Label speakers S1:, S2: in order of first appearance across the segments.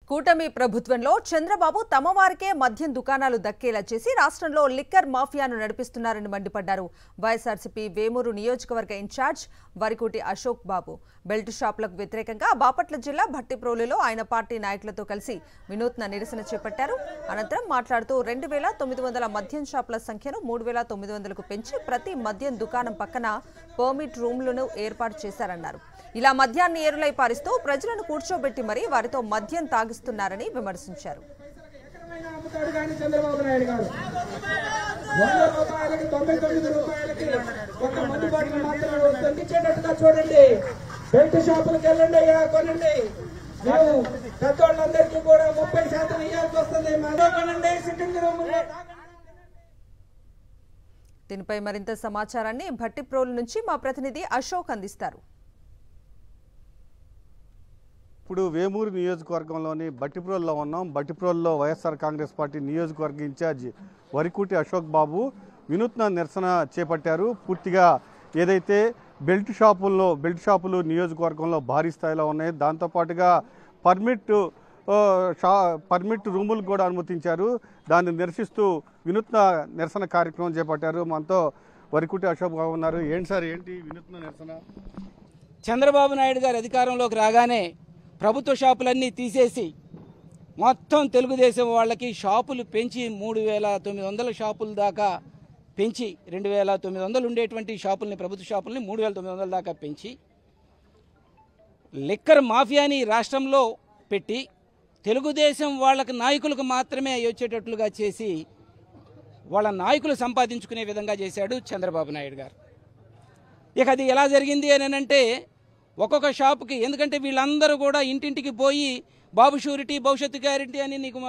S1: కూటమి ప్రభుత్వంలో చంద్రబాబు తమ వారికే మద్యం దుకాణాలు దక్కేలా చేసి రాష్ట్రంలో లిక్కర్ మాఫియాను నడిపిస్తున్నారని మండిపడ్డారు. వైఎస్ఆర్సీపీ వేమూరు నియోజకవర్గ ఇన్ఛార్జ్ వరికోటి అశోక్ బాబు బెల్ట్ షాపులకు వ్యతిరేకంగా బాపట్ల జిల్లా భట్టిప్రోలులో ఆయన పార్టీ నాయకులతో కలిసి వినూత్న నిరసన చేపట్టారు. అనంతరం మాట్లాడుతూ 2900 మద్యం షాపుల సంఖ్యను 3900కు పెంచి ప్రతి మద్యం దుకాణం పక్కన పర్మిట్ రూమ్లను ఏర్పాటు చేశారన్నారు. ఇలా మద్యాన్ని ఏరులై పారిస్తూ ప్రజలను కూర్చోబెట్టి మరీ వారితో మద్యం తాగిస్తున్నారని విమర్శించారు.
S2: బెల్ట్ షాపులకు వెళ్ళండి, కొనండి. పెద్దోళ్ళందరికీ కూడా 30% ఇవ్వాల్సి వస్తుంది.
S1: దీనిపై మరింత సమాచారాన్ని భట్టిప్రోలు నుంచి మా ప్రతినిధి అశోక్ అందిస్తారు.
S3: ఇప్పుడు వేమూరు నియోజకవర్గంలోని భట్టిప్రోలులో ఉన్నాం. భట్టిప్రోలులో వైఎస్ఆర్ కాంగ్రెస్ పార్టీ నియోజకవర్గ ఇన్ఛార్జి వరికోటి అశోక్ బాబు వినూత్న నిరసన చేపట్టారు. పూర్తిగా ఏదైతే బెల్ట్ షాపులు నియోజకవర్గంలో భారీ స్థాయిలో ఉన్నాయి. దాంతోపాటుగా పర్మిట్ రూములు కూడా అనుమతించారు. దాన్ని నిరసిస్తూ వినూత్న నిరసన కార్యక్రమం చేపట్టారు. మనతో వరికోటి అశోక్ బాబు ఉన్నారు. ఏంటి సార్, ఏంటి వినూత్న నిరసన?
S4: చంద్రబాబు నాయుడు గారు అధికారంలోకి రాగానే ప్రభుత్వ షాపులన్నీ తీసేసి మొత్తం తెలుగుదేశం వాళ్ళకి షాపులు పెంచి 3900 షాపుల దాకా పెంచి 2900 ఉండేటువంటి షాపుల్ని, ప్రభుత్వ షాపుల్ని 3900 దాకా పెంచి లిక్కర్ మాఫియాని రాష్ట్రంలో పెట్టి తెలుగుదేశం వాళ్ళకి నాయకులకు మాత్రమే వచ్చేటట్లుగా చేసి వాళ్ళ నాయకులు సంపాదించుకునే విధంగా చేశాడు చంద్రబాబు నాయుడు గారు. ఇక అది ఎలా జరిగింది అని అంటే ఒక్కొక్క షాపుకి, ఎందుకంటే వీళ్ళందరూ కూడా ఇంటింటికి పోయి బాబు షూరిటీ, భవిష్యత్తు గ్యారెంటీ అని నీకు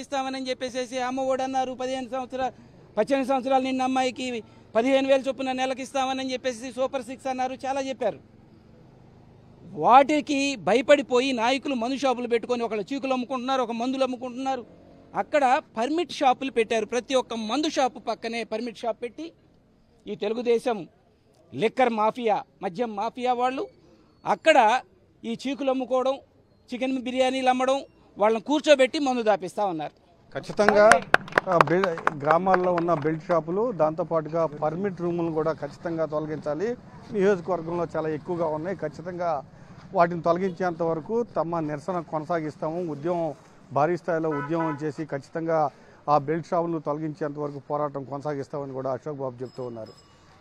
S4: ఇస్తామని చెప్పేసి అమ్మ ఒడి అన్నారు. 18 సంవత్సరాలు నిన్న అమ్మాయికి 15,000 చొప్పున నెలకి ఇస్తామని చెప్పేసి సూపర్ 6 అన్నారు, చాలా చెప్పారు. వాటికి భయపడిపోయి నాయకులు మందు షాపులు పెట్టుకొని ఒకళ్ళు చీకులు అమ్ముకుంటున్నారు, ఒక మందులు అమ్ముకుంటున్నారు. అక్కడ పర్మిట్ షాపులు పెట్టారు. ప్రతి ఒక్క మందు షాపు పక్కనే పర్మిట్ షాప్ పెట్టి ఈ తెలుగుదేశం లిక్కర్ మాఫియా, మద్యం మాఫియా వాళ్ళు అక్కడ ఈ చీకులు అమ్ముకోవడం, చికెన్ బిర్యానీలు అమ్మడం, వాళ్ళని కూర్చోబెట్టి మందు దాపిస్తూ ఉన్నారు.
S3: ఖచ్చితంగా గ్రామాల్లో ఉన్న బెల్ట్ షాపులు, దాంతోపాటుగా పర్మిట్ రూములను కూడా ఖచ్చితంగా తొలగించాలి. నియోజకవర్గంలో చాలా ఎక్కువగా ఉన్నాయి. ఖచ్చితంగా వాటిని తొలగించేంత వరకు తమ నిరసన కొనసాగిస్తాము. భారీ స్థాయిలో ఉద్యమం చేసి ఖచ్చితంగా ఆ బెల్ట్ షాపులను తొలగించేంత వరకు పోరాటం కొనసాగిస్తామని కూడా అశోక్ బాబు చెప్తూ ఉన్నారు.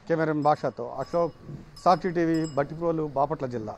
S3: కెమెరామెన్ భాషతో అశోక్, సాక్షి టీవీ, భట్టిప్రోలు, బాపట్ల జిల్లా.